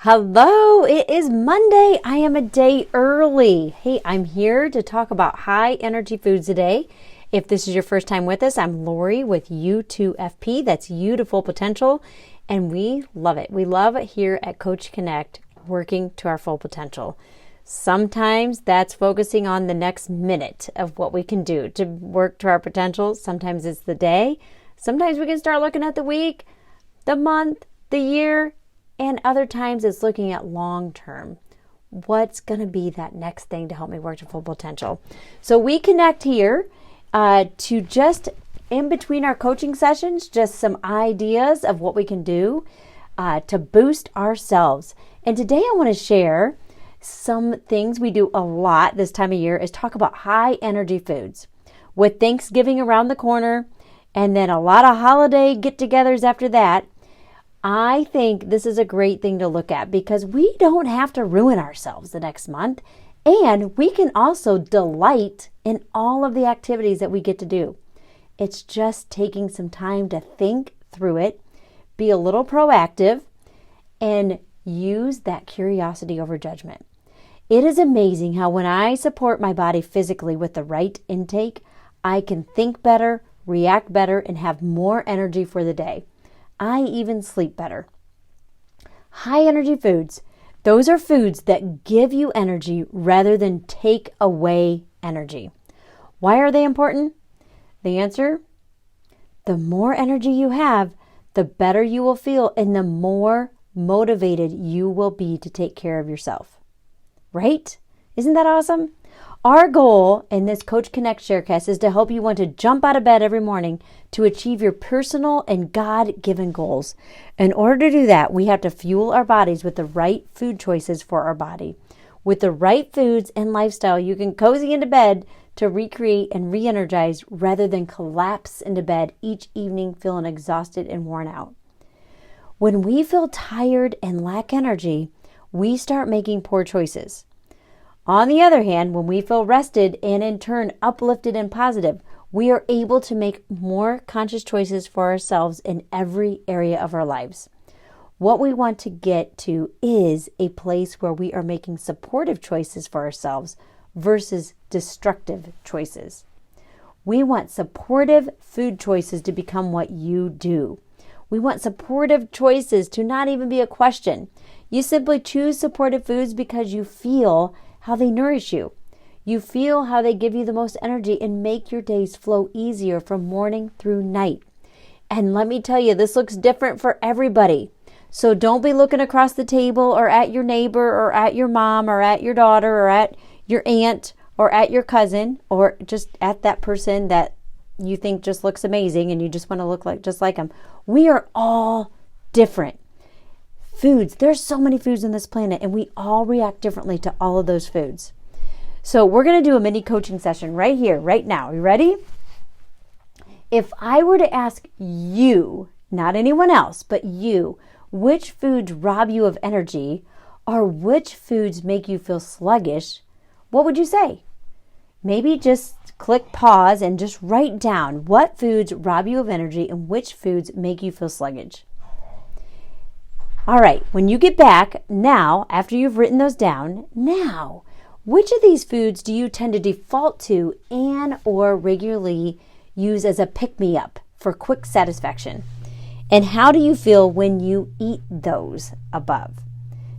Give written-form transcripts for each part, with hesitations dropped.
Hello, it is Monday. I am a day early. Hey, I'm here to talk about high energy foods today. If this is your first time with us, I'm Lori with U2FP. That's U to Full Potential, and we love it. We love it here at Coach Connect, working to our full potential. Sometimes that's focusing on the next minute of what we can do to work to our potential. Sometimes it's the day. Sometimes we can start looking at the week, the month, the year, and other times it's looking at long term. What's going to be that next thing to help me work to full potential? So we connect here to just in between our coaching sessions, just some ideas of what we can do to boost ourselves. And today I want to share some things we do a lot this time of year is talk about high energy foods. With Thanksgiving around the corner and then a lot of holiday get-togethers after that, I think this is a great thing to look at because we don't have to ruin ourselves the next month, and we can also delight in all of the activities that we get to do. It's just taking some time to think through it, be a little proactive, and use that curiosity over judgment. It is amazing how when I support my body physically with the right intake, I can think better, react better, and have more energy for the day. I even sleep better. High energy foods. Those are foods that give you energy rather than take away energy. Why are they important? The answer, the more energy you have, the better you will feel and the more motivated you will be to take care of yourself. Right? Isn't that awesome? Our goal in this Coach Connect Sharecast is to help you want to jump out of bed every morning to achieve your personal and God-given goals. In order to do that, we have to fuel our bodies with the right food choices for our body. With the right foods and lifestyle, you can cozy into bed to recreate and re-energize rather than collapse into bed each evening feeling exhausted and worn out. When we feel tired and lack energy, we start making poor choices. On the other hand, when we feel rested and in turn uplifted and positive, we are able to make more conscious choices for ourselves in every area of our lives. What we want to get to is a place where we are making supportive choices for ourselves versus destructive choices. We want supportive food choices to become what you do. We want supportive choices to not even be a question. You simply choose supportive foods because you feel how they nourish you. You feel how they give you the most energy and make your days flow easier from morning through night. And let me tell you, this looks different for everybody. So don't be looking across the table or at your neighbor or at your mom or at your daughter or at your aunt or at your cousin or just at that person that you think just looks amazing and you just want to look like just like them. We are all different. Foods, there's so many foods on this planet and we all react differently to all of those foods. So we're going to do a mini coaching session right here, right now. Are you ready? If I were to ask you, not anyone else, but you, which foods rob you of energy or which foods make you feel sluggish, what would you say? Maybe just click pause and just write down what foods rob you of energy and which foods make you feel sluggish. All right, when you get back now, after you've written those down, now, which of these foods do you tend to default to and or regularly use as a pick-me-up for quick satisfaction? And how do you feel when you eat those above?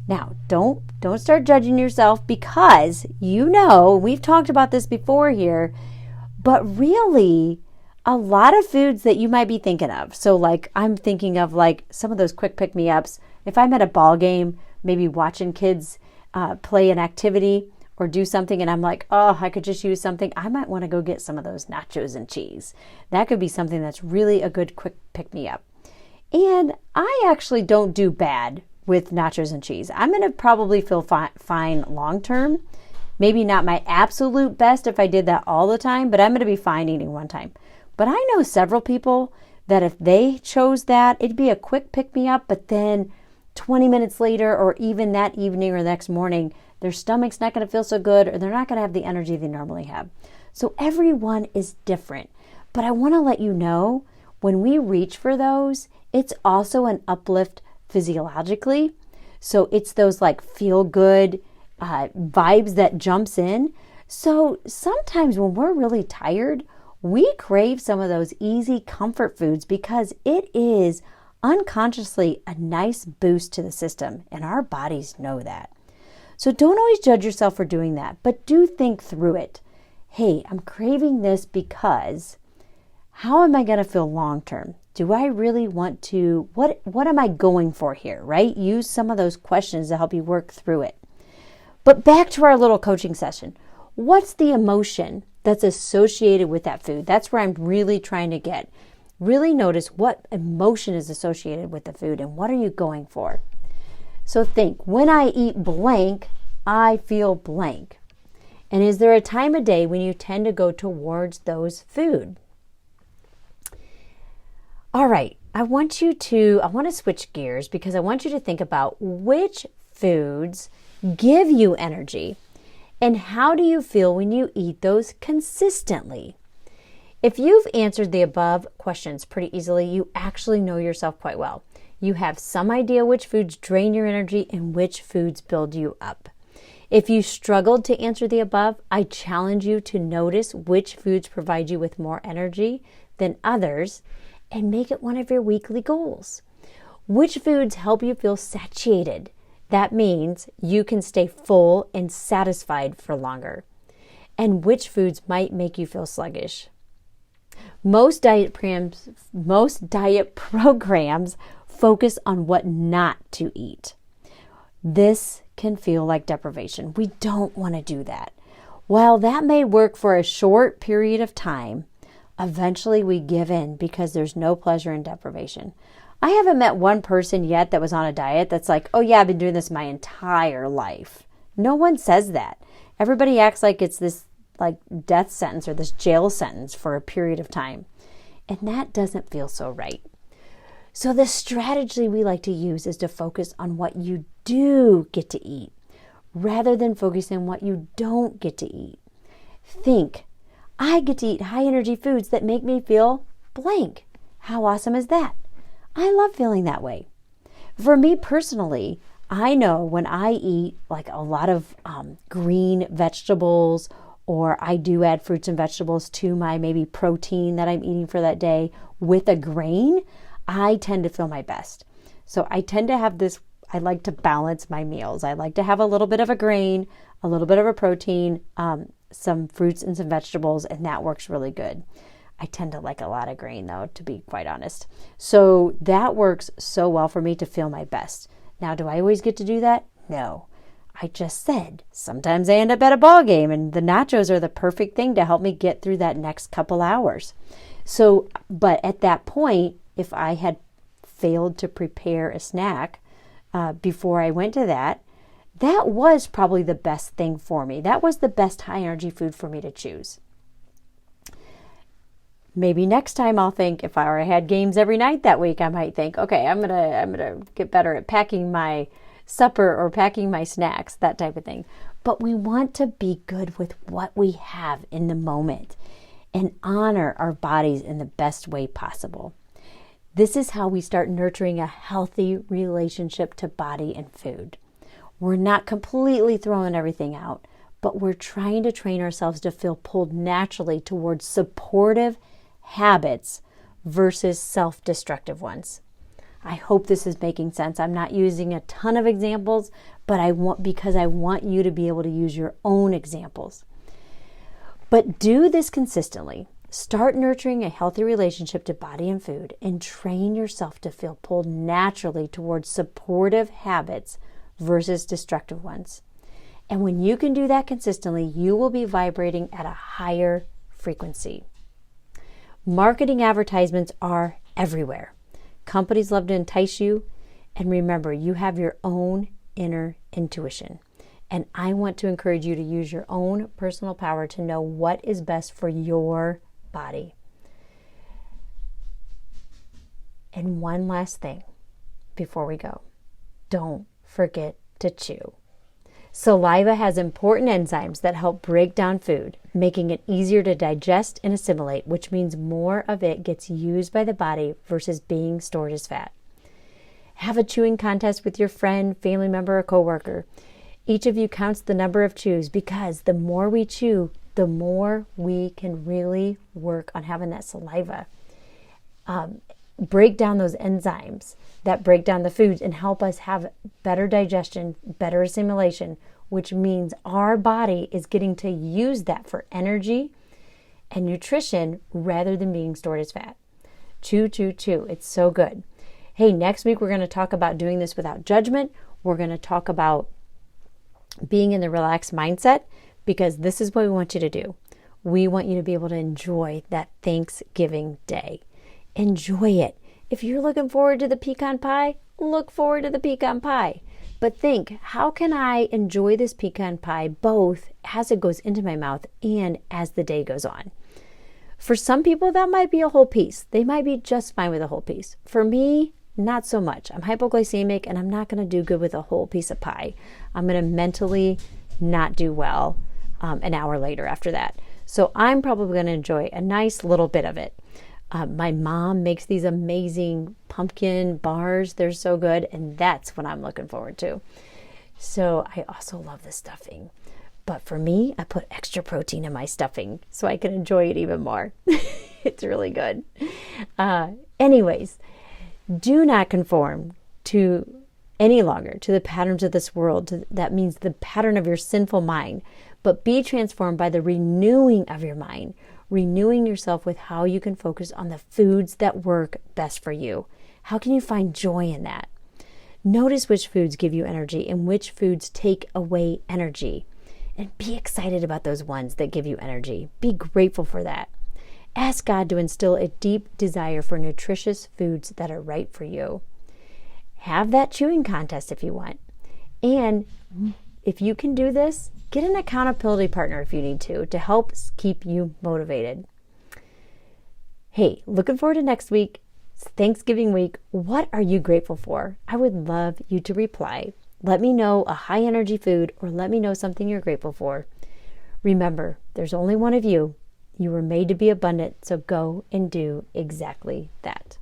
Now, don't start judging yourself because you know, we've talked about this before here, but really, a lot of foods that you might be thinking of. So like I'm thinking of like some of those quick pick-me-ups. If I'm at a ball game, maybe watching kids play an activity or do something and I'm like, oh, I could just use something, I might want to go get some of those nachos and cheese. That could be something that's really a good quick pick-me-up. And I actually don't do bad with nachos and cheese. I'm going to probably feel fine long term. Maybe not my absolute best if I did that all the time, but I'm going to be fine eating one time. But I know several people that if they chose that, it'd be a quick pick-me-up, but then 20 minutes later or even that evening or the next morning, their stomach's not going to feel so good or they're not going to have the energy they normally have. So everyone is different. But I want to let you know, when we reach for those, it's also an uplift physiologically. So it's those like feel good vibes that jumps in. So sometimes when we're really tired, we crave some of those easy comfort foods because it is unconsciously a nice boost to the system, and our bodies know that. So don't always judge yourself for doing that, but do think through it. Hey, I'm craving this because how am I going to feel long term? Do I really want to, what am I going for here, right? Use some of those questions to help you work through it. But back to our little coaching session. What's the emotion that's associated with that food? That's where I'm really trying to get. Really notice what emotion is associated with the food and what are you going for? So think, when I eat blank, I feel blank. And is there a time of day when you tend to go towards those food? All right, I want to switch gears because I want you to think about which foods give you energy and how do you feel when you eat those consistently? If you've answered the above questions pretty easily, you actually know yourself quite well. You have some idea which foods drain your energy and which foods build you up. If you struggled to answer the above, I challenge you to notice which foods provide you with more energy than others and make it one of your weekly goals. Which foods help you feel satiated? That means you can stay full and satisfied for longer. And which foods might make you feel sluggish? Most diet programs focus on what not to eat. This can feel like deprivation. We don't want to do that. While that may work for a short period of time, eventually we give in because there's no pleasure in deprivation. I haven't met one person yet that was on a diet that's like, oh yeah, I've been doing this my entire life. No one says that. Everybody acts like it's this like death sentence or this jail sentence for a period of time. And that doesn't feel so right. So the strategy we like to use is to focus on what you do get to eat rather than focusing on what you don't get to eat. Think, I get to eat high energy foods that make me feel blank. How awesome is that? I love feeling that way. For me personally, I know when I eat like a lot of green vegetables, or I do add fruits and vegetables to my maybe protein that I'm eating for that day with a grain, I tend to feel my best. So I tend to have this, I like to balance my meals. I like to have a little bit of a grain, a little bit of a protein, some fruits and some vegetables, and that works really good. I tend to like a lot of grain though, to be quite honest. So that works so well for me to feel my best. Now, do I always get to do that? No. I just said, sometimes I end up at a ball game and the nachos are the perfect thing to help me get through that next couple hours. So, but at that point, if I had failed to prepare a snack before I went to that, that was probably the best thing for me. That was the best high energy food for me to choose. Maybe next time I'll think, if I already had games every night that week, I might think, okay, I'm gonna get better at packing my supper or packing my snacks, that type of thing. But we want to be good with what we have in the moment and honor our bodies in the best way possible. This is how we start nurturing a healthy relationship to body and food. We're not completely throwing everything out, but we're trying to train ourselves to feel pulled naturally towards supportive habits versus self-destructive ones. I hope this is making sense. I'm not using a ton of examples, but because I want you to be able to use your own examples. But do this consistently. Start nurturing a healthy relationship to body and food and train yourself to feel pulled naturally towards supportive habits versus destructive ones. And when you can do that consistently, you will be vibrating at a higher frequency. Marketing advertisements are everywhere. Companies love to entice you. And remember, you have your own inner intuition. And I want to encourage you to use your own personal power to know what is best for your body. And one last thing before we go. Don't forget to chew. Saliva has important enzymes that help break down food, making it easier to digest and assimilate, which means more of it gets used by the body versus being stored as fat. Have a chewing contest with your friend, family member, or coworker. Each of you counts the number of chews, because the more we chew, the more we can really work on having that saliva. Break down those enzymes that break down the foods and help us have better digestion, better assimilation, which means our body is getting to use that for energy and nutrition rather than being stored as fat. Chew, chew, chew. It's so good. Hey, next week we're going to talk about doing this without judgment. We're going to talk about being in the relaxed mindset, because this is what we want you to do. We want you to be able to enjoy that Thanksgiving day. Enjoy it. If you're looking forward to the pecan pie, look forward to the pecan pie. But think, how can I enjoy this pecan pie both as it goes into my mouth and as the day goes on? For some people, that might be a whole piece. They might be just fine with a whole piece. For me, not so much. I'm hypoglycemic and I'm not going to do good with a whole piece of pie. I'm going to mentally not do well an hour later after that. So I'm probably going to enjoy a nice little bit of it. My mom makes these amazing pumpkin bars. They're so good. And that's what I'm looking forward to. So I also love the stuffing. But for me, I put extra protein in my stuffing so I can enjoy it even more. It's really good. Anyways, do not conform to any longer to the patterns of this world. That means the pattern of your sinful mind. But be transformed by the renewing of your mind. Renewing yourself with how you can focus on the foods that work best for you. How can you find joy in that? Notice which foods give you energy and which foods take away energy. And be excited about those ones that give you energy. Be grateful for that. Ask God to instill a deep desire for nutritious foods that are right for you. Have that chewing contest if you want. And if you can do this, get an accountability partner if you need to help keep you motivated. Hey, looking forward to next week. It's Thanksgiving week. What are you grateful for? I would love you to reply. Let me know a high energy food, or let me know something you're grateful for. Remember, there's only one of you. You were made to be abundant, so go and do exactly that.